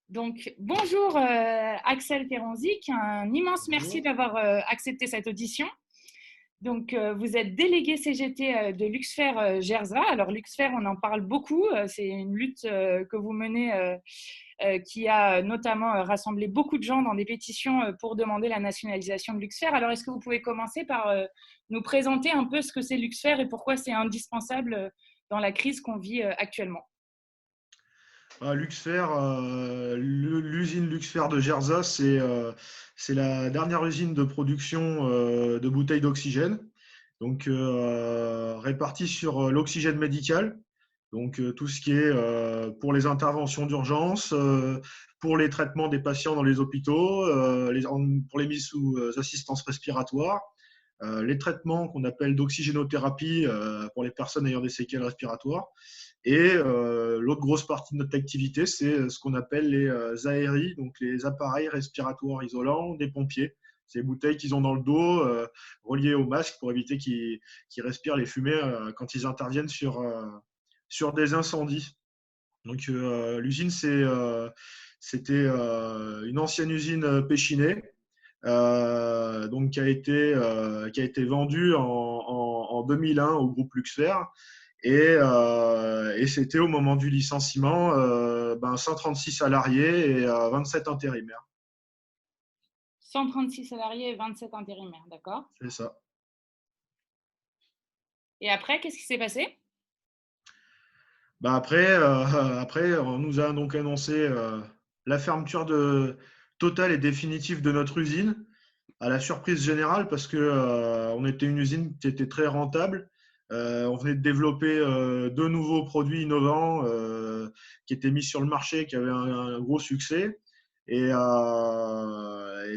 Donc, bonjour Axel Terenzik, un immense merci Bonjour. d'avoir accepté cette audition. Donc, vous êtes délégué CGT de Luxfer Gerza. Alors, Luxfer, on en parle beaucoup. C'est une lutte que vous menez qui a notamment rassemblé beaucoup de gens dans des pétitions pour demander la nationalisation de Luxfer. Alors, est-ce que vous pouvez commencer par nous présenter un peu ce que c'est Luxfer et pourquoi c'est indispensable dans la crise qu'on vit actuellement? Luxfer, l'usine Luxfer de Gerza, c'est la dernière usine de production de bouteilles d'oxygène, donc répartie sur l'oxygène médical, donc tout ce qui est pour les interventions d'urgence, pour les traitements des patients dans les hôpitaux, pour les mises sous assistance respiratoire, les traitements qu'on appelle d'oxygénothérapie pour les personnes ayant des séquelles respiratoires. Et l'autre grosse partie de notre activité, c'est ce qu'on appelle les ARI, donc les appareils respiratoires isolants des pompiers. Ces bouteilles qu'ils ont dans le dos, reliées au masque pour éviter qu'ils respirent les fumées quand ils interviennent sur des incendies. Donc l'usine, c'était une ancienne usine Péchinet, donc qui a été vendue en 2001 au groupe Luxfer. Et c'était au moment du licenciement 136 salariés et 27 intérimaires. 136 salariés et 27 intérimaires, d'accord. C'est ça. Et après, qu'est-ce qui s'est passé? Après, on nous a donc annoncé la fermeture totale et définitive de notre usine, à la surprise générale, parce que on était une usine qui était très rentable. On venait de développer deux nouveaux produits innovants qui étaient mis sur le marché, qui avaient un gros succès. Et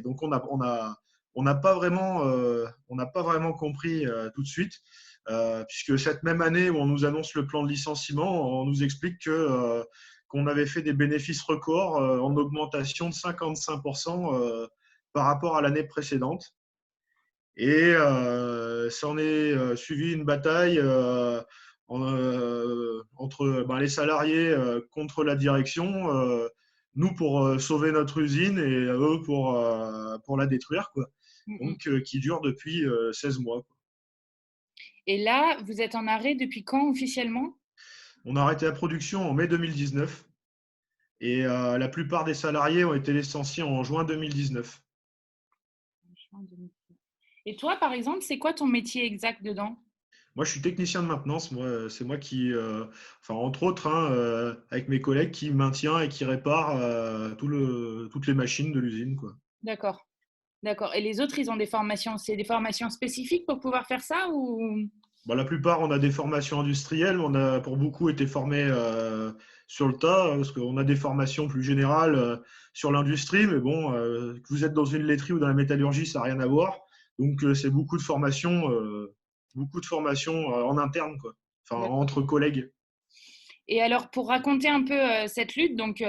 donc on n'a pas vraiment compris tout de suite, puisque cette même année où on nous annonce le plan de licenciement, on nous explique qu'on avait fait des bénéfices records en augmentation de 55% par rapport à l'année précédente. Et s'en est suivi une bataille entre les salariés contre la direction, nous pour sauver notre usine et eux pour la détruire, quoi. Donc qui dure depuis 16 mois, quoi. Et là, vous êtes en arrêt depuis quand officiellement? On a arrêté la production en mai 2019 et la plupart des salariés ont été licenciés en juin 2019. Et toi, par exemple, c'est quoi ton métier exact dedans? Moi, je suis technicien de maintenance. Moi, c'est moi qui, enfin, entre autres, hein, avec mes collègues, qui maintient et qui répare toutes les machines de l'usine, quoi. D'accord, d'accord. Et les autres, ils ont des formations, c'est des formations spécifiques pour pouvoir faire ça ou? La plupart, on a des formations industrielles. On a, pour beaucoup, été formés sur le tas, parce qu'on a des formations plus générales sur l'industrie. Mais bon, que vous êtes dans une laiterie ou dans la métallurgie, ça n'a rien à voir. Donc, c'est beaucoup de formations en interne, quoi. Enfin, D'accord. entre collègues. Et alors, pour raconter un peu cette lutte, donc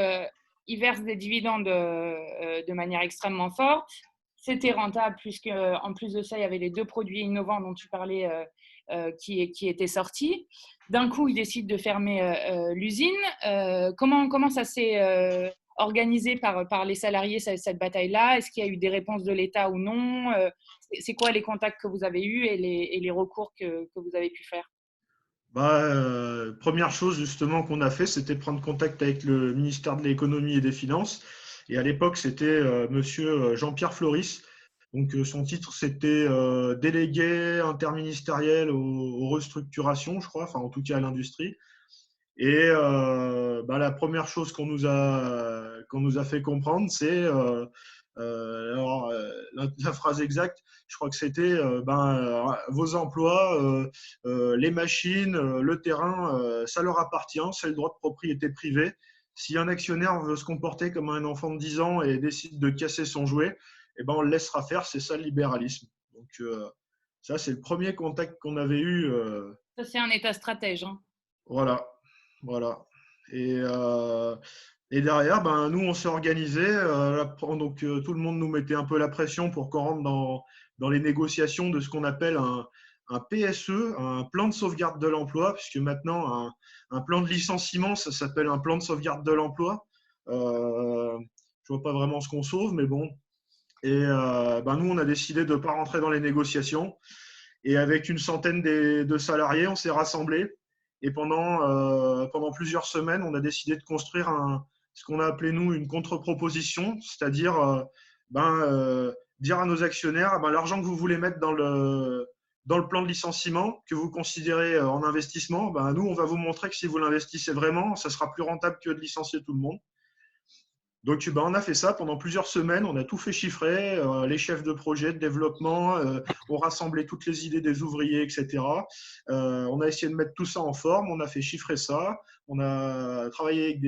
ils versent des dividendes de manière extrêmement forte. C'était rentable puisque, en plus de ça, il y avait les deux produits innovants dont tu parlais qui étaient sortis. D'un coup, ils décident de fermer l'usine. Comment ça s'est organisé par les salariés, cette bataille-là? Est-ce qu'il y a eu des réponses de l'État ou non? C'est quoi les contacts que vous avez eus et les recours que vous avez pu faire? Première chose justement qu'on a fait, c'était prendre contact avec le ministère de l'économie et des finances. Et à l'époque, c'était monsieur Jean-Pierre Floris. Donc son titre, c'était délégué interministériel aux restructurations, je crois, enfin en tout cas à l'industrie. Et la première chose qu'on nous a fait comprendre, c'est la phrase exacte, je crois que c'était vos emplois, les machines, le terrain, ça leur appartient, c'est le droit de propriété privée. Si un actionnaire veut se comporter comme un enfant de 10 ans et décide de casser son jouet, eh ben on le laissera faire, c'est ça le libéralisme. Donc ça, c'est le premier contact qu'on avait eu. Ça, c'est un État stratège, hein. Voilà, voilà. Et, euh, et derrière, nous, on s'est organisé. Donc, tout le monde nous mettait un peu la pression pour qu'on rentre dans les négociations de ce qu'on appelle un PSE, un plan de sauvegarde de l'emploi, puisque maintenant, un plan de licenciement, ça s'appelle un plan de sauvegarde de l'emploi. Je vois pas vraiment ce qu'on sauve, mais bon. Et nous, on a décidé de ne pas rentrer dans les négociations. Et avec une centaine de salariés, on s'est rassemblés. Et pendant plusieurs semaines, on a décidé de construire ce qu'on a appelé, nous, une contre-proposition, c'est-à-dire dire à nos actionnaires, l'argent que vous voulez mettre dans le plan de licenciement, que vous considérez en investissement, nous, on va vous montrer que si vous l'investissez vraiment, ça sera plus rentable que de licencier tout le monde. Donc, on a fait ça pendant plusieurs semaines. On a tout fait chiffrer. Les chefs de projet de développement ont rassemblé toutes les idées des ouvriers, etc. On a essayé de mettre tout ça en forme. On a fait chiffrer ça. On a travaillé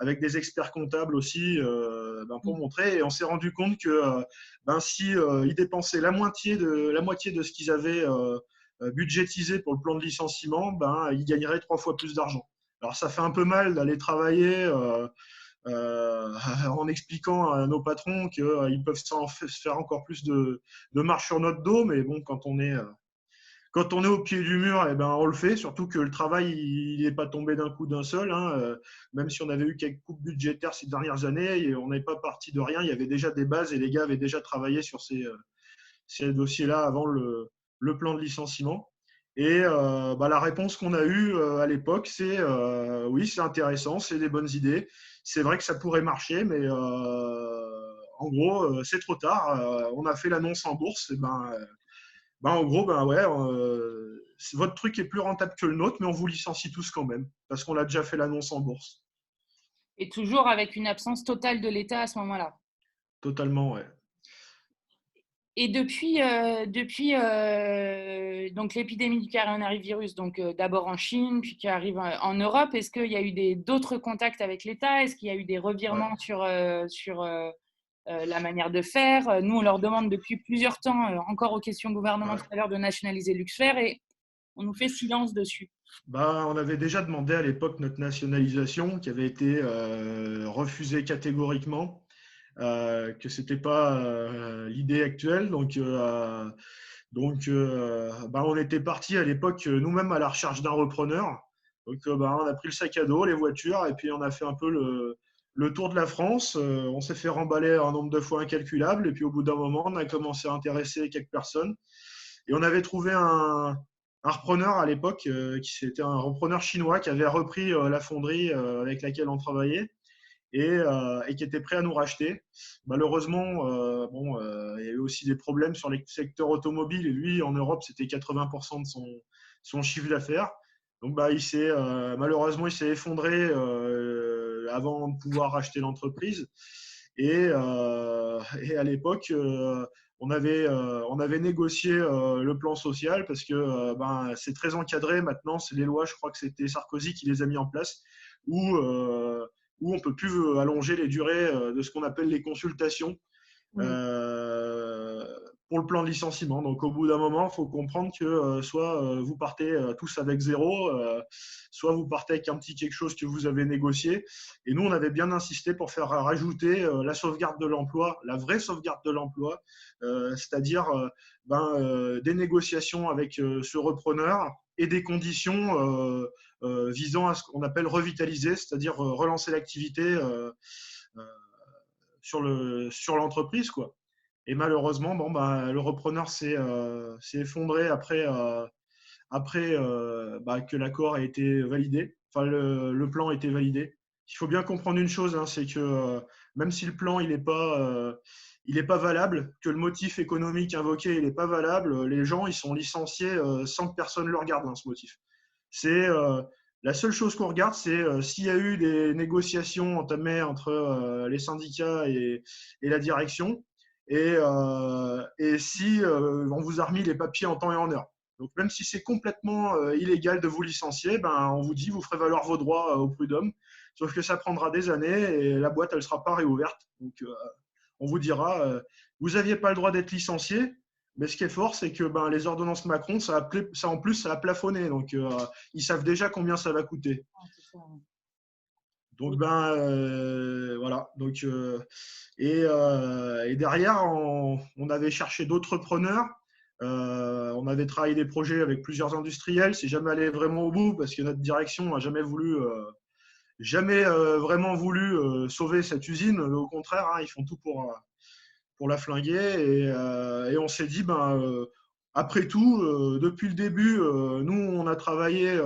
avec des experts comptables aussi pour montrer. Et on s'est rendu compte que si ils dépensaient la moitié de ce qu'ils avaient budgétisé pour le plan de licenciement, ils gagneraient 3 fois plus d'argent. Alors, ça fait un peu mal d'aller travailler en expliquant à nos patrons qu'ils peuvent se faire encore plus de marche sur notre dos, mais bon, quand on est au pied du mur, on le fait, surtout que le travail, il n'est pas tombé d'un coup d'un seul, hein. Même si on avait eu quelques coupes budgétaires ces dernières années, et on n'est pas parti de rien, il y avait déjà des bases et les gars avaient déjà travaillé sur ces dossiers-là avant le plan de licenciement. Et la réponse qu'on a eue à l'époque, c'est oui, c'est intéressant, c'est des bonnes idées. C'est vrai que ça pourrait marcher, mais en gros, c'est trop tard. On a fait l'annonce en bourse. Et en gros, ouais, votre truc est plus rentable que le nôtre, mais on vous licencie tous quand même, parce qu'on a déjà fait l'annonce en bourse. Et toujours avec une absence totale de l'État à ce moment-là. Totalement, ouais. Et depuis donc l'épidémie du coronavirus, donc d'abord en Chine, puis qui arrive en Europe, est-ce qu'il y a eu d'autres contacts avec l'État? Est-ce qu'il y a eu des revirements Ouais. sur la manière de faire? Nous, on leur demande depuis plusieurs temps, encore aux questions gouvernement tout à l'heure, de nationaliser Luxfer et on nous fait silence dessus. On avait déjà demandé à l'époque notre nationalisation, qui avait été refusée catégoriquement. Que c'était pas l'idée actuelle. Donc, on était parti à l'époque nous-mêmes à la recherche d'un repreneur. Donc, on a pris le sac à dos, les voitures, et puis on a fait un peu le tour de la France. On s'est fait remballer un nombre de fois incalculable, et puis au bout d'un moment, on a commencé à intéresser quelques personnes. Et on avait trouvé un repreneur à l'époque, qui était un repreneur chinois qui avait repris la fonderie avec laquelle on travaillait et qui était prêt à nous racheter. Malheureusement, il y a eu aussi des problèmes sur le secteur automobile et lui, en Europe, c'était 80% de son chiffre d'affaires. Donc, malheureusement, il s'est effondré avant de pouvoir racheter l'entreprise. Et à l'époque, on avait négocié le plan social parce que c'est très encadré maintenant. C'est les lois, je crois que c'était Sarkozy qui les a mis en place, où on ne peut plus allonger les durées de ce qu'on appelle les consultations pour le plan de licenciement. Donc, au bout d'un moment, il faut comprendre que soit vous partez tous avec zéro, soit vous partez avec un petit quelque chose que vous avez négocié. Et nous, on avait bien insisté pour faire rajouter la sauvegarde de l'emploi, la vraie sauvegarde de l'emploi, c'est-à-dire des négociations avec ce repreneur et des conditions visant à ce qu'on appelle revitaliser, c'est-à-dire relancer l'activité sur l'entreprise, quoi. Et malheureusement, le repreneur s'est effondré après que l'accord a été validé, enfin le plan a été validé. Il faut bien comprendre une chose, hein, c'est que même si le plan il n'est pas valable, que le motif économique invoqué il n'est pas valable, les gens ils sont licenciés sans que personne le regarde, hein, ce motif. C'est la seule chose qu'on regarde, c'est s'il y a eu des négociations entamées entre les syndicats et la direction, et si on vous a remis les papiers en temps et en heure. Donc même si c'est complètement illégal de vous licencier, on vous dit vous ferez valoir vos droits au prud'homme, sauf que ça prendra des années et la boîte elle sera pas réouverte. Donc on vous dira vous n'aviez pas le droit d'être licencié, mais ce qui est fort, c'est que les ordonnances Macron, ça en plus, ça a plafonné. Donc, ils savent déjà combien ça va coûter. Donc, voilà. Donc, et derrière, on avait cherché d'autres preneurs. On avait travaillé des projets avec plusieurs industriels. C'est jamais allé vraiment au bout parce que notre direction n'a jamais voulu jamais vraiment voulu sauver cette usine. Au contraire, hein, ils font tout pour la flinguer. Et on s'est dit, après tout, depuis le début, nous, on a travaillé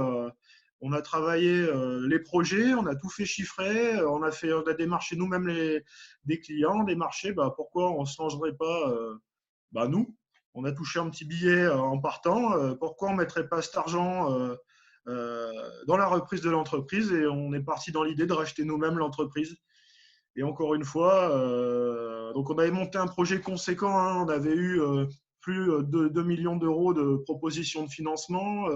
les projets, on a tout fait chiffrer, on a démarché nous-mêmes des clients, des marchés. Pourquoi on ne se lancerait pas nous? On a touché un petit billet en partant. Pourquoi on ne mettrait pas cet argent dans la reprise de l'entreprise? Et on est parti dans l'idée de racheter nous-mêmes l'entreprise. Et encore une fois, donc on avait monté un projet conséquent, hein. On avait eu plus de 2 millions d'euros de propositions de financement,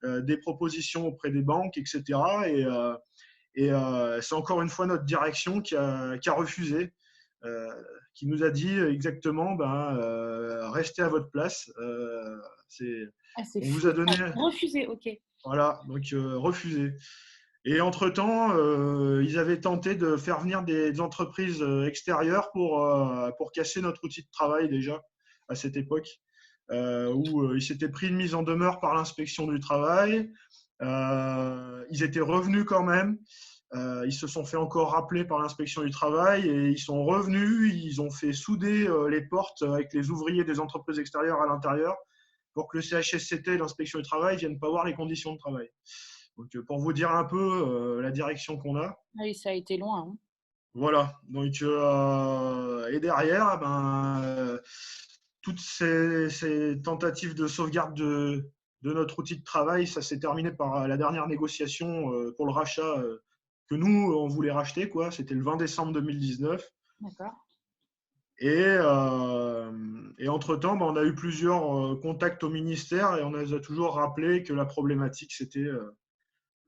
des propositions auprès des banques, etc. C'est encore une fois notre direction qui a refusé, euh, qui nous a dit exactement, restez à votre place. Ah, c'est On vous fou. a donné, Refusé, ok. voilà, donc refusé. Et entre-temps, ils avaient tenté de faire venir des entreprises extérieures pour casser notre outil de travail déjà à cette époque, où ils s'étaient pris une mise en demeure par l'inspection du travail. Ils étaient revenus quand même. Ils se sont fait encore rappeler par l'inspection du travail et ils sont revenus. Ils ont fait souder les portes avec les ouvriers des entreprises extérieures à l'intérieur pour que le CHSCT et l'inspection du travail ne viennent pas voir les conditions de travail. Donc, pour vous dire un peu la direction qu'on a. Ah oui, ça a été loin, hein. Voilà. Donc, et derrière, toutes ces tentatives de sauvegarde de notre outil de travail, ça s'est terminé par la dernière négociation pour le rachat que nous, on voulait racheter, quoi. C'était le 20 décembre 2019. D'accord. Et entre-temps, on a eu plusieurs contacts au ministère et on nous a toujours rappelé que la problématique, c'était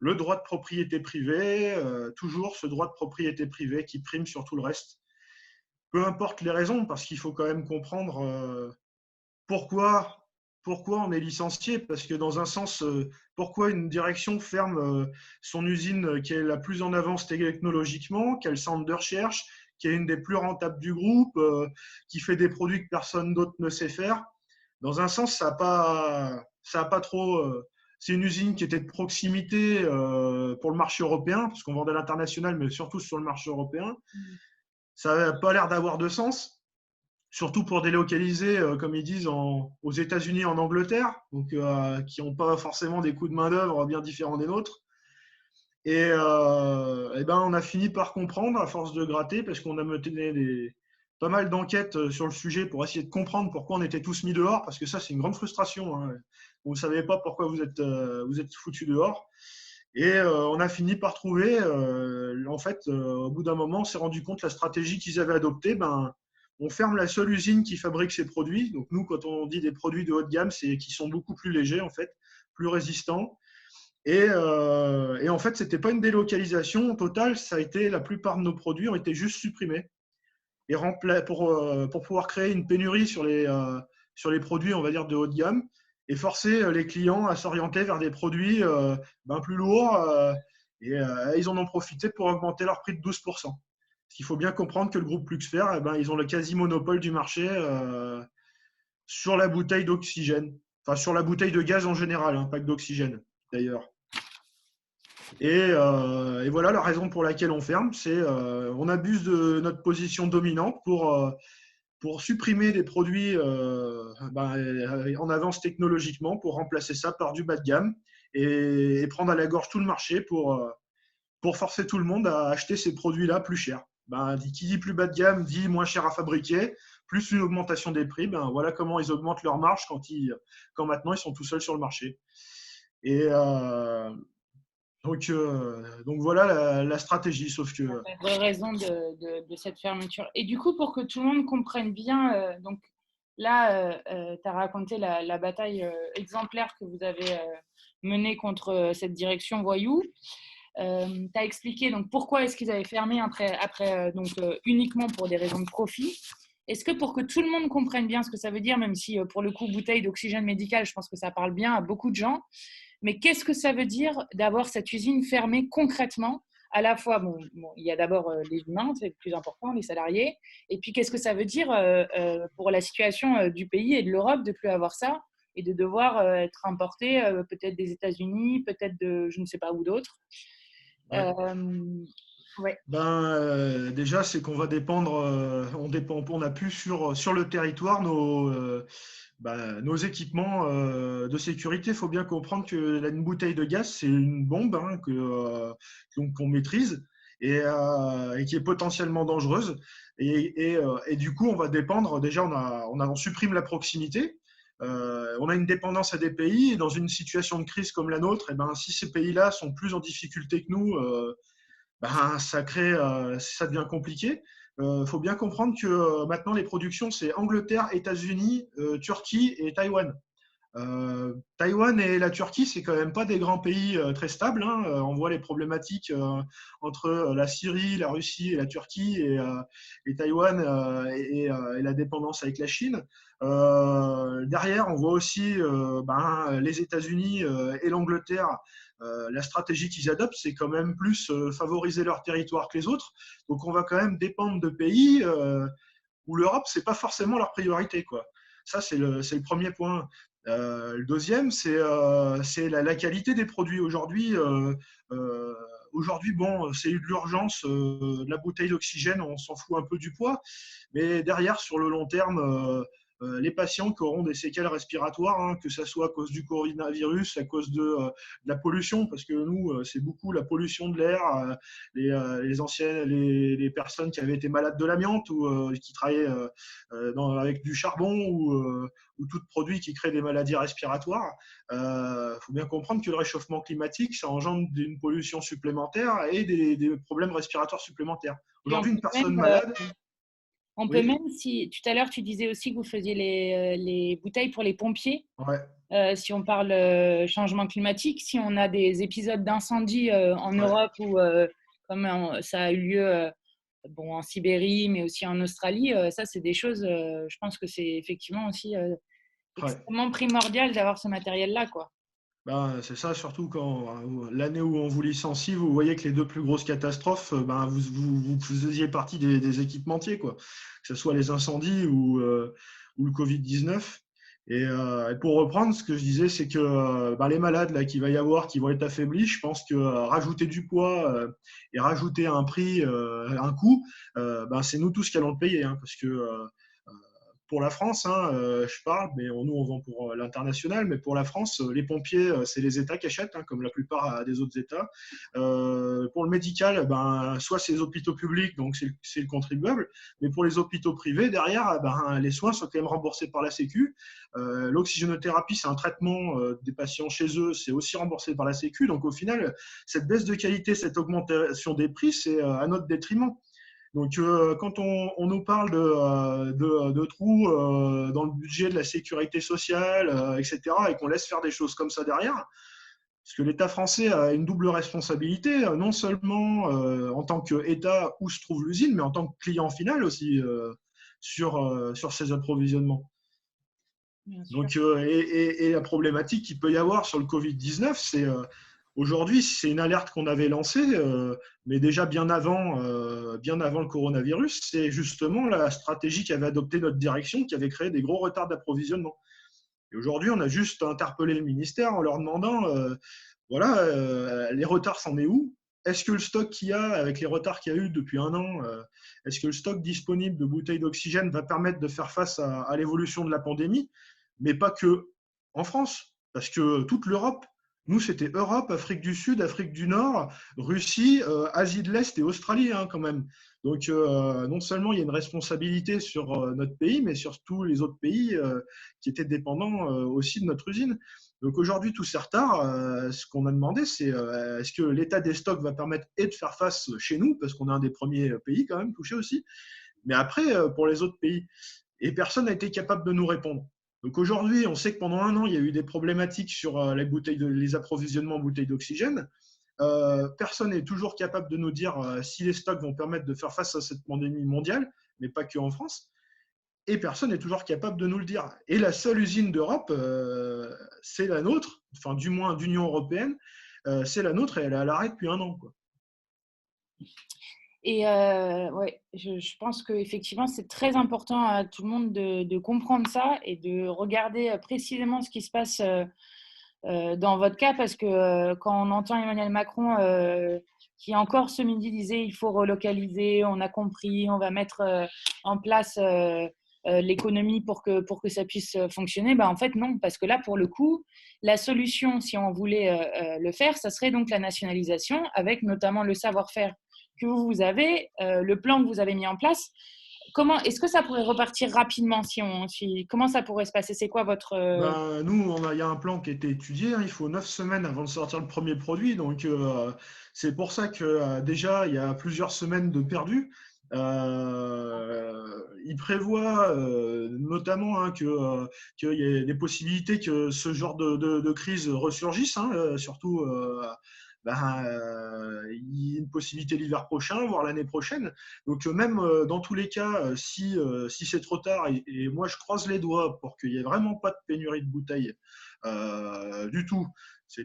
le droit de propriété privée, toujours ce droit de propriété privée qui prime sur tout le reste. Peu importe les raisons, parce qu'il faut quand même comprendre pourquoi, pourquoi on est licencié. Parce que dans un sens, pourquoi une direction ferme son usine qui est la plus en avance technologiquement, qui a le centre de recherche, qui est une des plus rentables du groupe, qui fait des produits que personne d'autre ne sait faire. Dans un sens, ça a pas trop. C'est une usine qui était de proximité pour le marché européen, parce qu'on vendait à l'international, mais surtout sur le marché européen. Ça n'a pas l'air d'avoir de sens, surtout pour délocaliser, comme ils disent, aux États-Unis, en Angleterre, donc qui n'ont pas forcément des coûts de main-d'œuvre bien différents des nôtres. On a fini par comprendre à force de gratter, parce qu'on a mené pas mal d'enquêtes sur le sujet pour essayer de comprendre pourquoi on était tous mis dehors, parce que ça, c'est une grande frustration, hein. Vous ne savez pas pourquoi vous êtes foutus dehors. Et on a fini par trouver, en fait, au bout d'un moment, on s'est rendu compte que la stratégie qu'ils avaient adoptée, on ferme la seule usine qui fabrique ces produits. Donc nous, quand on dit des produits de haut de gamme, c'est qui sont beaucoup plus légers, en fait, plus résistants. Et en fait, ce n'était pas une délocalisation totale, ça a été, la plupart de nos produits ont été juste supprimés. Et pour pouvoir créer une pénurie sur les produits, on va dire, de haut de gamme, et forcer les clients à s'orienter vers des produits plus lourds. Ils en ont profité pour augmenter leur prix de 12%. Parce qu'il faut bien comprendre que le groupe Luxfer, ils ont le quasi-monopole du marché sur la bouteille d'oxygène. Enfin, sur la bouteille de gaz en général, hein, pas que d'oxygène, d'ailleurs. Et voilà la raison pour laquelle on ferme, c'est on abuse de notre position dominante pour supprimer des produits en avance technologiquement, pour remplacer ça par du bas de gamme et prendre à la gorge tout le marché pour forcer tout le monde à acheter ces produits-là plus chers. Qui dit plus bas de gamme dit moins cher à fabriquer, plus une augmentation des prix. Voilà comment ils augmentent leur marge quand maintenant ils sont tout seuls sur le marché. Et donc voilà la stratégie, sauf que… Vraie raison de cette fermeture. Et du coup, pour que tout le monde comprenne bien, donc là, tu as raconté la bataille exemplaire que vous avez menée contre cette direction voyou. Tu as expliqué donc, pourquoi est-ce qu'ils avaient fermé après uniquement pour des raisons de profit. Est-ce que pour que tout le monde comprenne bien ce que ça veut dire, même si pour le coup, bouteille d'oxygène médical, je pense que ça parle bien à beaucoup de gens, mais qu'est-ce que ça veut dire d'avoir cette usine fermée concrètement? À la fois, il y a d'abord les humains, c'est le plus important, les salariés, et puis qu'est-ce que ça veut dire pour la situation du pays et de l'Europe de ne plus avoir ça et de devoir être importé peut-être des États-Unis, peut-être de je ne sais pas où d'autres. Ouais. Ouais. Déjà, c'est qu'on va dépendre, on n'a plus sur le territoire nos équipements de sécurité. Il faut bien comprendre que une bouteille de gaz, c'est une bombe hein, qu'on maîtrise et qui est potentiellement dangereuse. Et du coup, on va dépendre, déjà, on supprime la proximité. On a une dépendance à des pays et dans une situation de crise comme la nôtre, et ben, si ces pays-là sont plus en difficulté que nous, ça devient compliqué. Il faut bien comprendre que maintenant les productions, c'est Angleterre, États-Unis, Turquie et Taïwan. Taïwan et la Turquie, c'est quand même pas des grands pays très stables. Hein. On voit les problématiques entre la Syrie, la Russie et la Turquie et Taïwan et la dépendance avec la Chine. Derrière, on voit aussi les États-Unis et l'Angleterre. La stratégie qu'ils adoptent, c'est quand même plus favoriser leur territoire que les autres. Donc, on va quand même dépendre de pays où l'Europe, c'est pas forcément leur priorité, quoi. Ça, c'est le premier point. Le deuxième, c'est la qualité des produits. Aujourd'hui, bon, c'est de l'urgence. La bouteille d'oxygène, on s'en fout un peu du poids. Mais derrière, sur le long terme, les patients qui auront des séquelles respiratoires, hein, que ce soit à cause du coronavirus, à cause de la pollution, parce que nous, c'est beaucoup la pollution de l'air, les personnes qui avaient été malades de l'amiante ou qui travaillaient avec du charbon ou tout produit qui crée des maladies respiratoires. Il faut bien comprendre que le réchauffement climatique, ça engendre une pollution supplémentaire et des problèmes respiratoires supplémentaires. Et Aujourd'hui, une personne malade, on peut oui, même, si tout à l'heure tu disais aussi que vous faisiez les bouteilles pour les pompiers, ouais, si on parle changement climatique, si on a des épisodes d'incendie en ouais, Europe ou comme ça a eu lieu bon, en Sibérie, mais aussi en Australie, ça c'est des choses, je pense que c'est effectivement aussi ouais. extrêmement primordial d'avoir ce matériel-là, quoi. C'est ça, surtout quand l'année où on vous licencie, vous voyez que les deux plus grosses catastrophes, vous faisiez partie des équipementiers, quoi. Que ce soit les incendies ou le Covid-19. Et pour reprendre, ce que je disais, c'est que les malades là qu'il va y avoir, qui vont être affaiblis, je pense que rajouter du poids et rajouter un prix, un coût, c'est nous tous qui allons le payer, hein, parce que pour la France, hein, je parle, mais nous on vend pour l'international, mais pour la France, les pompiers, c'est les États qui achètent, hein, comme la plupart des autres États. Pour le médical, soit c'est les hôpitaux publics, donc c'est le contribuable, mais pour les hôpitaux privés, derrière, les soins sont quand même remboursés par la Sécu. L'oxygénothérapie, c'est un traitement des patients chez eux, c'est aussi remboursé par la Sécu. Donc au final, cette baisse de qualité, cette augmentation des prix, c'est à notre détriment. Donc, quand on nous parle de trous dans le budget de la sécurité sociale, etc., et qu'on laisse faire des choses comme ça derrière, parce que l'État français a une double responsabilité, non seulement en tant qu'État où se trouve l'usine, mais en tant que client final aussi sur ces approvisionnements. Bien sûr. Donc, et la problématique qu'il peut y avoir sur le Covid-19, c'est aujourd'hui, c'est une alerte qu'on avait lancée, mais déjà bien avant le coronavirus, c'est justement la stratégie qu'avait adoptée notre direction qui avait créé des gros retards d'approvisionnement. Et aujourd'hui, on a juste interpellé le ministère en leur demandant, voilà, les retards, c'en est où? Est-ce que le stock qu'il y a, avec les retards qu'il y a eu depuis un an, est-ce que le stock disponible de bouteilles d'oxygène va permettre de faire face à l'évolution de la pandémie? Mais pas que en France, parce que toute l'Europe, nous, c'était Europe, Afrique du Sud, Afrique du Nord, Russie, Asie de l'Est et Australie, hein, quand même. Donc, non seulement il y a une responsabilité sur notre pays, mais sur tous les autres pays qui étaient dépendants aussi de notre usine. Donc aujourd'hui, tous ces retards, ce qu'on a demandé, c'est est-ce que l'état des stocks va permettre et de faire face chez nous, parce qu'on est un des premiers pays quand même touchés aussi, mais après pour les autres pays. Et personne n'a été capable de nous répondre. Donc aujourd'hui, on sait que pendant un an, il y a eu des problématiques sur les approvisionnements en bouteilles d'oxygène. Personne n'est toujours capable de nous dire si les stocks vont permettre de faire face à cette pandémie mondiale, mais pas que en France. Et personne n'est toujours capable de nous le dire. Et la seule usine d'Europe, c'est la nôtre, enfin du moins d'Union européenne, c'est la nôtre et elle est à l'arrêt depuis un an, quoi. Et ouais, je pense qu'effectivement, c'est très important à tout le monde de comprendre ça et de regarder précisément ce qui se passe dans votre cas, parce que quand on entend Emmanuel Macron qui encore ce midi disait il faut relocaliser, on a compris, on va mettre en place l'économie pour que ça puisse fonctionner. En fait, non, parce que là, pour le coup, la solution, si on voulait le faire, ça serait donc la nationalisation avec notamment le savoir-faire que vous avez, le plan que vous avez mis en place. Est-ce que ça pourrait repartir rapidement comment ça pourrait se passer? C'est quoi votre… Nous, il y a un plan qui a été étudié, hein. Il faut 9 semaines avant de sortir le premier produit. Donc, c'est pour ça que déjà, il y a plusieurs semaines de perdu. Il prévoit notamment, hein, qu'il y ait des possibilités que ce genre de crise ressurgisse, hein, surtout il y a une possibilité l'hiver prochain, voire l'année prochaine. Donc même dans tous les cas, si c'est trop tard, et moi je croise les doigts pour qu'il n'y ait vraiment pas de pénurie de bouteilles du tout.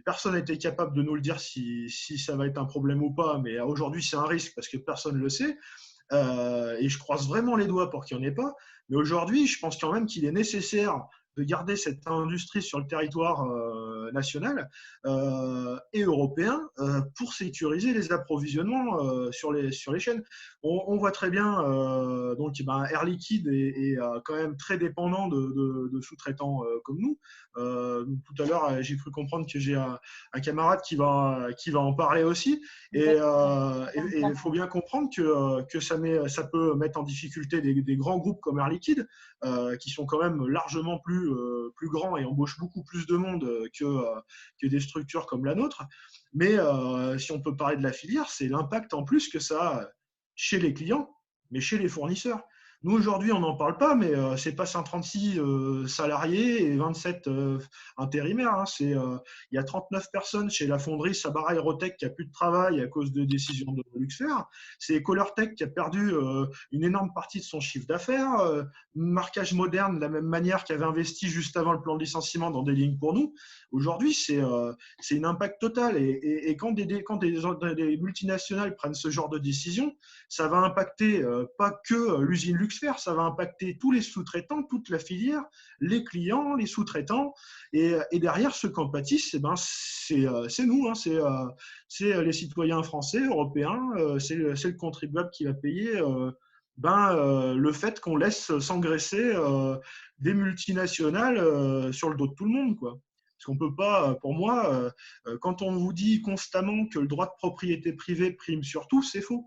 Personne n'a été capable de nous le dire si ça va être un problème ou pas, mais aujourd'hui c'est un risque parce que personne ne le sait. Et je croise vraiment les doigts pour qu'il n'y en ait pas. Mais aujourd'hui, je pense quand même qu'il est nécessaire de garder cette industrie sur le territoire national et européen pour sécuriser les approvisionnements sur les chaînes. On voit très bien, Air Liquide est quand même très dépendant de sous-traitants comme nous. Tout à l'heure, j'ai cru comprendre que j'ai un camarade qui va en parler aussi. Et il faut bien comprendre que ça peut mettre en difficulté des grands groupes comme Air Liquide, qui sont quand même largement plus grands et embauchent beaucoup plus de monde que des structures comme la nôtre. Mais si on peut parler de la filière, c'est l'impact en plus que ça a chez les clients, mais chez les fournisseurs. Nous, aujourd'hui, on n'en parle pas, mais c'est pas 136 salariés et 27 intérimaires. Hein. Il y a 39 personnes chez la fonderie Sabara Aerotech qui a plus de travail à cause de décisions de Luxfer. C'est Colortech qui a perdu une énorme partie de son chiffre d'affaires. Marquage Moderne, de la même manière, qui avait investi juste avant le plan de licenciement dans des lignes pour nous. Aujourd'hui, c'est un impact total. Et quand des multinationales prennent ce genre de décision, ça va impacter pas que l'usine Luxfer, ça va impacter tous les sous-traitants, toute la filière, les clients, les sous-traitants. Et derrière, ceux qui en pâtissent, c'est nous, hein, c'est les citoyens français, européens, c'est le contribuable qui va payer le fait qu'on laisse s'engraisser des multinationales sur le dos de tout le monde, quoi. Parce qu'on peut pas, pour moi, quand on vous dit constamment que le droit de propriété privée prime sur tout, c'est faux.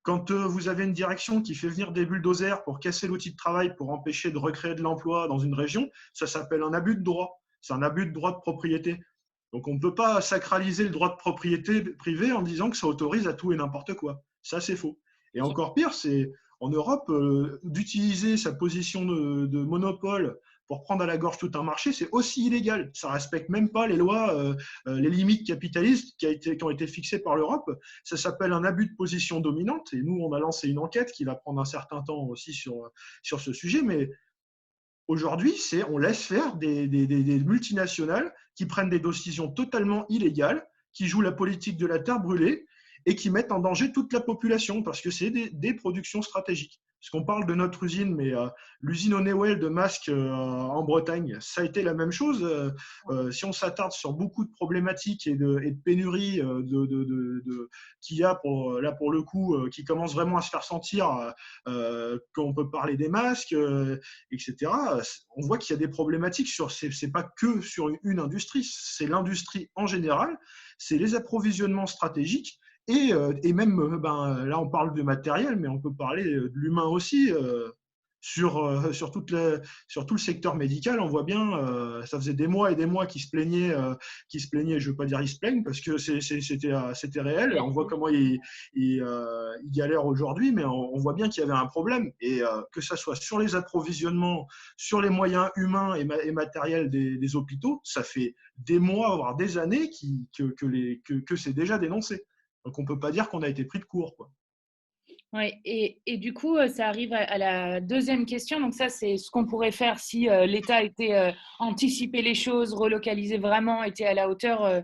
Quand vous avez une direction qui fait venir des bulldozers pour casser l'outil de travail, pour empêcher de recréer de l'emploi dans une région, ça s'appelle un abus de droit. C'est un abus de droit de propriété. Donc on ne peut pas sacraliser le droit de propriété privée en disant que ça autorise à tout et n'importe quoi. Ça, c'est faux. Et encore pire, c'est en Europe, d'utiliser sa position de monopole pour prendre à la gorge tout un marché, c'est aussi illégal. Ça ne respecte même pas les lois, les limites capitalistes qui ont été fixées par l'Europe. Ça s'appelle un abus de position dominante. Et nous, on a lancé une enquête qui va prendre un certain temps aussi sur ce sujet. Mais aujourd'hui, on laisse faire des multinationales qui prennent des décisions totalement illégales, qui jouent la politique de la terre brûlée et qui mettent en danger toute la population parce que c'est des productions stratégiques. Parce qu'on parle de notre usine, mais l'usine Honeywell de masques en Bretagne, ça a été la même chose. Si on s'attarde sur beaucoup de problématiques et de pénuries qu'il y a pour le coup, qui commencent vraiment à se faire sentir quand on peut parler des masques, etc. On voit qu'il y a des problématiques c'est pas que sur une industrie, c'est l'industrie en général, c'est les approvisionnements stratégiques. Et même, là, on parle de matériel, mais on peut parler de l'humain aussi. Sur tout le secteur médical, on voit bien, ça faisait des mois et des mois qu'ils se plaignaient, je ne veux pas dire ils se plaignent, parce que c'était réel. On voit comment ils galèrent aujourd'hui, mais on voit bien qu'il y avait un problème. Et que ça soit sur les approvisionnements, sur les moyens humains et matériels des hôpitaux, ça fait des mois, voire des années que c'est déjà dénoncé. Donc, on ne peut pas dire qu'on a été pris de court, quoi. Oui, et du coup, ça arrive à la deuxième question. Donc ça, c'est ce qu'on pourrait faire si l'État était anticipé les choses, relocalisé vraiment, était à la hauteur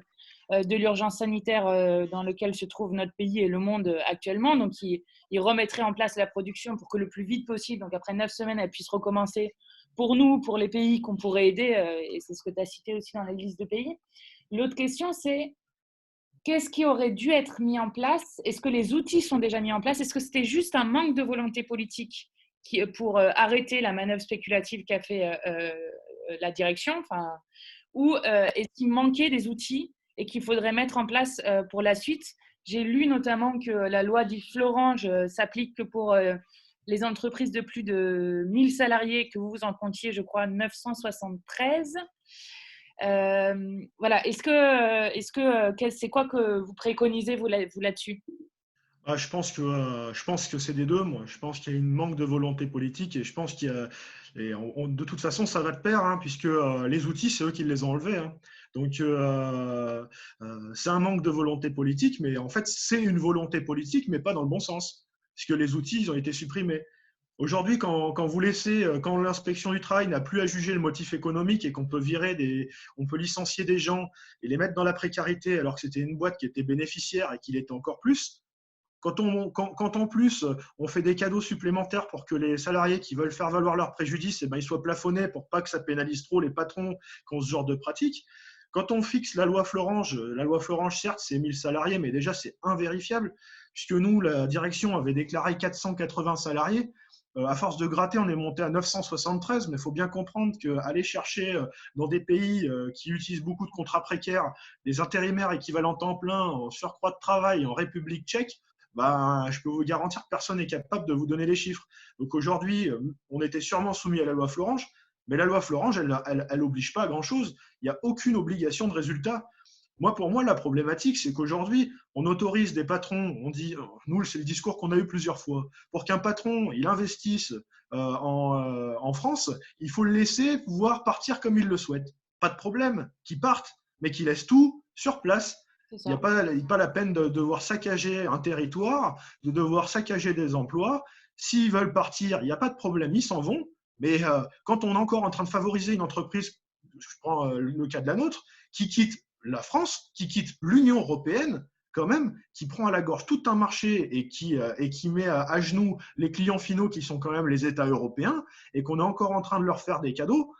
de l'urgence sanitaire dans laquelle se trouve notre pays et le monde actuellement. Donc, il remettrait en place la production pour que le plus vite possible, donc après 9 semaines, elle puisse recommencer pour nous, pour les pays qu'on pourrait aider. Et c'est ce que tu as cité aussi dans la liste de pays. L'autre question, c'est qu'est-ce qui aurait dû être mis en place? Est-ce que les outils sont déjà mis en place? Est-ce que c'était juste un manque de volonté politique pour arrêter la manœuvre spéculative qu'a fait la direction, enfin, ou est-ce qu'il manquait des outils et qu'il faudrait mettre en place pour la suite? J'ai lu notamment que la loi dit Florange s'applique que pour les entreprises de plus de 1000 salariés, que vous en comptiez, je crois, 973. Voilà. C'est quoi que vous préconisez vous là-dessus? Ah, je pense que c'est des deux, moi. Je pense qu'il y a une manque de volonté politique et je pense qu'il y a. De toute façon, ça va de pair, hein, puisque les outils, c'est eux qui les ont enlevés, hein. Donc, c'est un manque de volonté politique, mais en fait, c'est une volonté politique, mais pas dans le bon sens, puisque les outils, ils ont été supprimés. Aujourd'hui, quand vous laissez, quand l'inspection du travail n'a plus à juger le motif économique et qu'on peut on peut licencier des gens et les mettre dans la précarité alors que c'était une boîte qui était bénéficiaire et qu'il était encore plus, quand en plus on fait des cadeaux supplémentaires pour que les salariés qui veulent faire valoir leur préjudice, eh ben, ils soient plafonnés pour pas que ça pénalise trop les patrons qui ont ce genre de pratique. Quand on fixe la loi Florange certes c'est 1000 salariés, mais déjà c'est invérifiable, puisque nous, la direction avait déclaré 480 salariés. À force de gratter, on est monté à 973, mais il faut bien comprendre qu'aller chercher dans des pays qui utilisent beaucoup de contrats précaires des intérimaires équivalents temps plein en surcroît de travail en République tchèque, bah, je peux vous garantir que personne n'est capable de vous donner les chiffres. Donc aujourd'hui, on était sûrement soumis à la loi Florange, mais la loi Florange, elle oblige pas à grand-chose. Il n'y a aucune obligation de résultat. Pour moi, la problématique, c'est qu'aujourd'hui, on autorise des patrons, on dit, nous, c'est le discours qu'on a eu plusieurs fois, pour qu'un patron, il investisse en France, il faut le laisser pouvoir partir comme il le souhaite. Pas de problème, qu'il parte, mais qu'il laisse tout sur place. Il n'y a pas la peine de devoir saccager un territoire, de devoir saccager des emplois. S'ils veulent partir, il n'y a pas de problème, ils s'en vont. Mais quand on est encore en train de favoriser une entreprise, je prends le cas de la nôtre, qui quitte la France, qui quitte l'Union européenne, quand même, qui prend à la gorge tout un marché et qui met à genoux les clients finaux qui sont quand même les États européens, et qu'on est encore en train de leur faire des cadeaux,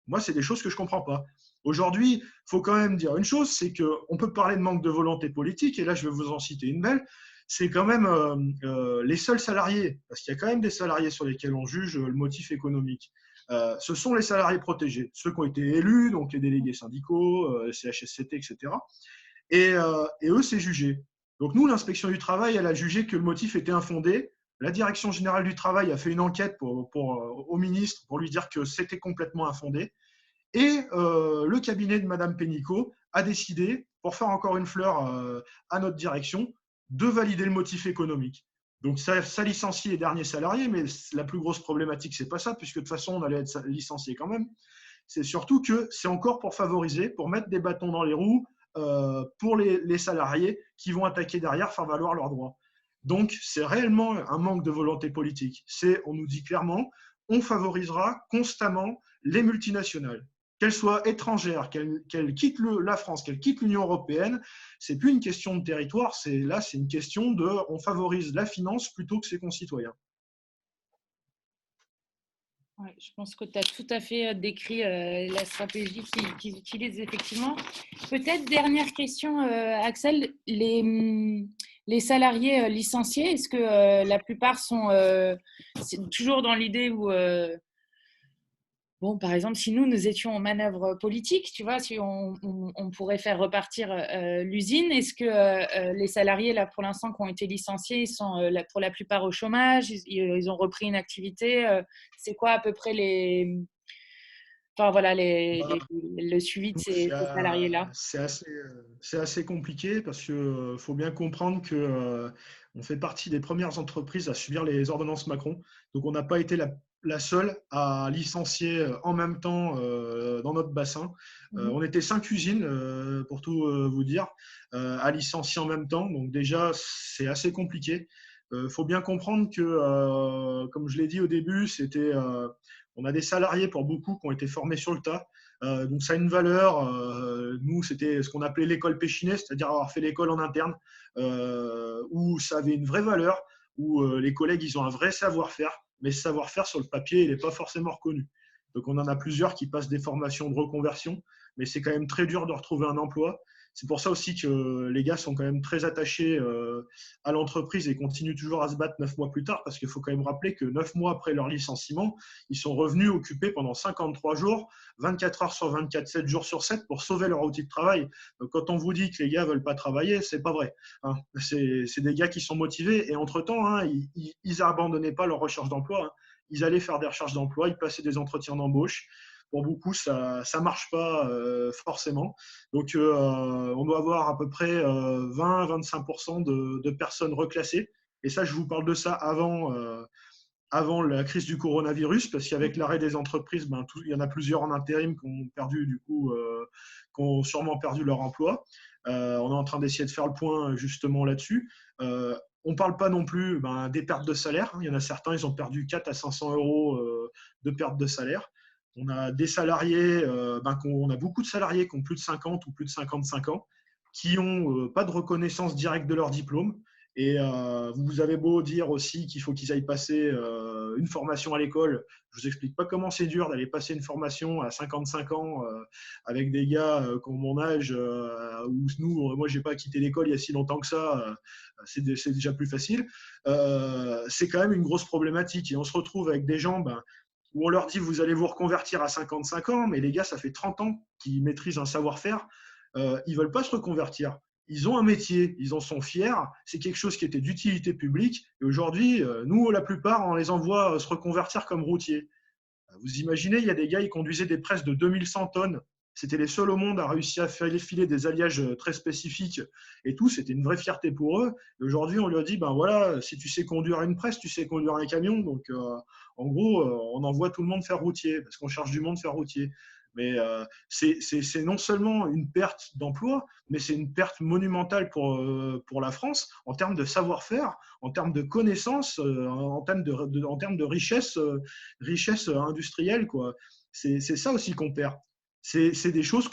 moi, c'est des choses que je ne comprends pas. Aujourd'hui, il faut quand même dire une chose, c'est qu'on peut parler de manque de volonté politique, et là, je vais vous en citer une belle, c'est quand même les seuls salariés, parce qu'il y a quand même des salariés sur lesquels on juge le motif économique. Ce sont les salariés protégés, ceux qui ont été élus, donc les délégués syndicaux, CHSCT, etc. Et eux, c'est jugé. Donc nous, l'inspection du travail, elle a jugé que le motif était infondé. La direction générale du travail a fait une enquête au ministre pour lui dire que c'était complètement infondé. Et le cabinet de Madame Pénicaud a décidé, pour faire encore une fleur à notre direction, de valider le motif économique. Donc ça licencie les derniers salariés, mais la plus grosse problématique, c'est pas ça, puisque de toute façon, on allait être licencié quand même. C'est surtout que c'est encore pour favoriser, pour mettre des bâtons dans les roues pour les salariés qui vont attaquer derrière, faire valoir leurs droits. Donc, c'est réellement un manque de volonté politique. On nous dit clairement, on favorisera constamment les multinationales, qu'elles soient étrangères, qu'elles quittent la France, qu'elles quittent l'Union européenne. C'est plus une question de territoire, c'est une question de, on favorise la finance plutôt que ses concitoyens. Ouais, je pense que tu as tout à fait décrit la stratégie qu'ils utilisent effectivement. Peut-être dernière question, Axel, les salariés licenciés, est-ce que la plupart sont toujours dans l'idée où, bon, par exemple, si nous étions en manœuvre politique, tu vois, si on pourrait faire repartir l'usine, est-ce que les salariés, là, pour l'instant, qui ont été licenciés, ils sont pour la plupart au chômage, ils ont repris une activité, c'est quoi à peu près enfin, voilà, le suivi de ces salariés-là? C'est assez compliqué parce qu'il faut bien comprendre que on fait partie des premières entreprises à subir les ordonnances Macron. Donc, on n'a pas été la seule à licencier en même temps dans notre bassin. On était 5 usines, pour tout vous dire, à licencier en même temps. Donc déjà, c'est assez compliqué. Faut bien comprendre que, comme je l'ai dit au début, on a des salariés pour beaucoup qui ont été formés sur le tas. Donc ça a une valeur. Nous, c'était ce qu'on appelait l'école Péchinet, c'est-à-dire avoir fait l'école en interne, où ça avait une vraie valeur, où les collègues, ils ont un vrai savoir-faire, mais ce savoir-faire sur le papier, il n'est pas forcément reconnu. Donc on en a plusieurs qui passent des formations de reconversion, mais c'est quand même très dur de retrouver un emploi. C'est pour ça aussi que les gars sont quand même très attachés à l'entreprise et continuent toujours à se battre 9 mois plus tard, parce qu'il faut quand même rappeler que 9 mois après leur licenciement, ils sont revenus occupés pendant 53 jours, 24 heures sur 24, 7 jours sur 7 pour sauver leur outil de travail. Donc, quand on vous dit que les gars ne veulent pas travailler, c'est pas vrai. Hein. C'est des gars qui sont motivés et entre-temps, hein, ils n'abandonnaient pas leur recherche d'emploi. Hein. Ils allaient faire des recherches d'emploi, ils passaient des entretiens d'embauche. Pour beaucoup, ça ne marche pas forcément. Donc, on doit avoir à peu près 20-25% de personnes reclassées. Et ça, je vous parle de ça avant la crise du coronavirus, parce qu'avec l'arrêt des entreprises, il y en a plusieurs en intérim qui ont perdu, qui ont sûrement perdu leur emploi. On est en train d'essayer de faire le point justement là-dessus. On ne parle pas non plus des pertes de salaire. Il y en a certains, ils ont perdu 4 à 500 euros de perte de salaire. On a des salariés, on a beaucoup de salariés qui ont plus de 50 ou plus de 55 ans, qui n'ont pas de reconnaissance directe de leur diplôme. Et vous avez beau dire aussi qu'il faut qu'ils aillent passer une formation à l'école. Je ne vous explique pas comment c'est dur d'aller passer une formation à 55 ans avec des gars qui ont mon âge, où moi, je n'ai pas quitté l'école il y a si longtemps que ça. C'est déjà plus facile. C'est quand même une grosse problématique. Et on se retrouve avec des gens où on leur dit vous allez vous reconvertir à 55 ans, mais les gars, ça fait 30 ans qu'ils maîtrisent un savoir-faire. Ils ne veulent pas se reconvertir. Ils ont un métier, ils en sont fiers, c'est quelque chose qui était d'utilité publique. Et aujourd'hui, nous, la plupart, on les envoie se reconvertir comme routiers. Vous imaginez, il y a des gars, ils conduisaient des presses de 2100 tonnes. C'était les seuls au monde à réussir à faire filer des alliages très spécifiques et tout. C'était une vraie fierté pour eux. Et aujourd'hui, on leur dit, voilà, si tu sais conduire une presse, tu sais conduire un camion. Donc, en gros, on envoie tout le monde faire routier parce qu'on cherche du monde faire routier. Mais c'est non seulement une perte d'emploi, mais c'est une perte monumentale pour la France en termes de savoir-faire, en termes de connaissances, en termes de richesse industrielle, quoi. C'est ça aussi qu'on perd. C'est des choses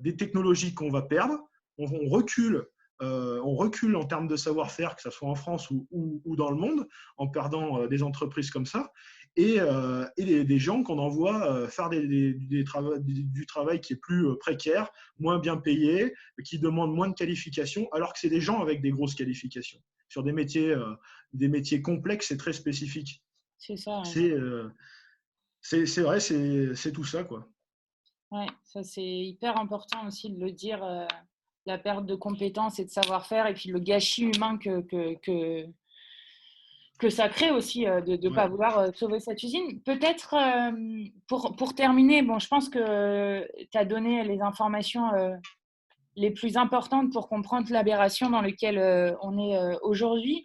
des technologies qu'on va perdre. On recule. On recule en termes de savoir-faire, que ce soit en France ou dans le monde, en perdant des entreprises comme ça. Et des gens qu'on envoie faire du travail qui est plus précaire, moins bien payé, qui demande moins de qualifications, alors que c'est des gens avec des grosses qualifications, sur des métiers complexes et très spécifiques. C'est ça. C'est vrai, c'est tout ça, quoi. Ouais, ça c'est hyper important aussi de le dire, la perte de compétences et de savoir-faire, et puis le gâchis humain que ça crée aussi de ne pas vouloir sauver cette usine. Peut-être pour terminer, bon, je pense que tu as donné les informations les plus importantes pour comprendre l'aberration dans laquelle on est aujourd'hui.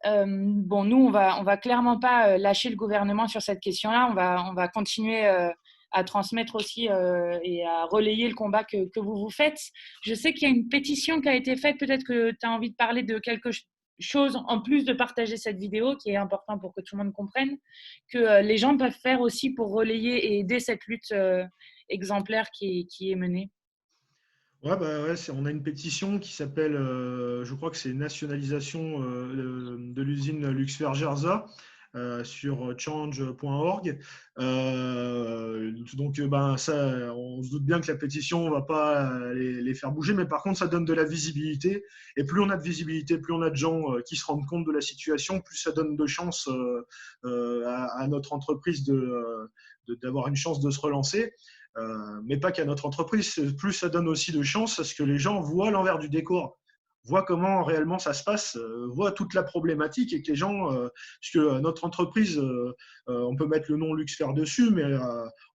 Bon, nous, on va clairement pas lâcher le gouvernement sur cette question-là. On va continuer à transmettre aussi et à relayer le combat que vous faites. Je sais qu'il y a une pétition qui a été faite. Peut-être que tu as envie de parler de quelque chose, en plus de partager cette vidéo, qui est important pour que tout le monde comprenne, que les gens peuvent faire aussi pour relayer et aider cette lutte exemplaire qui est menée. Ouais, on a une pétition qui s'appelle, je crois que c'est nationalisation de l'usine Luxfer Gerza sur change.org. Donc, ça, on se doute bien que la pétition ne va pas les faire bouger, mais par contre, ça donne de la visibilité. Et plus on a de visibilité, plus on a de gens qui se rendent compte de la situation, plus ça donne de chance à notre entreprise d'avoir une chance de se relancer. Mais pas qu'à notre entreprise, plus ça donne aussi de chance à ce que les gens voient l'envers du décor, voient comment réellement ça se passe, voient toute la problématique et que les gens, parce que notre entreprise, on peut mettre le nom Luxfer dessus, mais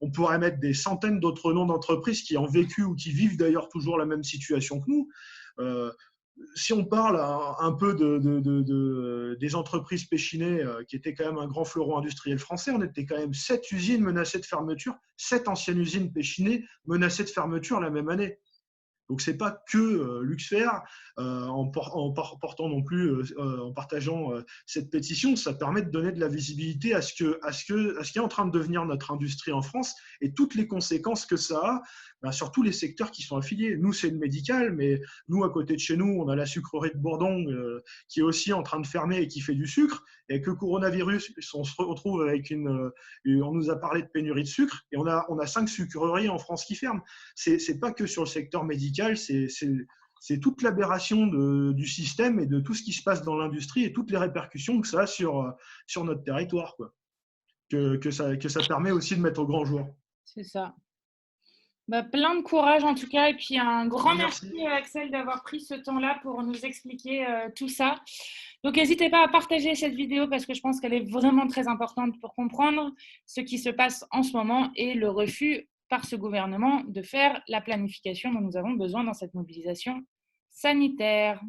on pourrait mettre des centaines d'autres noms d'entreprises qui ont vécu ou qui vivent d'ailleurs toujours la même situation que nous. Si on parle un peu des entreprises Péchinet, qui étaient quand même un grand fleuron industriel français, on était quand même 7 usines menacées de fermeture, 7 anciennes usines Péchinet menacées de fermeture la même année. Donc, ce n'est pas que Luxfer, en partageant cette pétition, ça permet de donner de la visibilité à ce qui est en train de devenir notre industrie en France et toutes les conséquences que ça a sur tous les secteurs qui sont affiliés. Nous, c'est le médical, mais nous, à côté de chez nous, on a la sucrerie de Bourdon qui est aussi en train de fermer et qui fait du sucre. Et que coronavirus, on se retrouve avec on nous a parlé de pénurie de sucre et on a 5 sucreries en France qui ferment. C'est pas que sur le secteur médical, c'est toute l'aberration du système et de tout ce qui se passe dans l'industrie et toutes les répercussions que ça a sur notre territoire, quoi. Que ça permet aussi de mettre au grand jour. C'est ça. Bah, plein de courage en tout cas, et puis un grand Merci. merci Axel d'avoir pris ce temps-là pour nous expliquer tout ça. Donc n'hésitez pas à partager cette vidéo parce que je pense qu'elle est vraiment très importante pour comprendre ce qui se passe en ce moment et le refus par ce gouvernement de faire la planification dont nous avons besoin dans cette mobilisation sanitaire.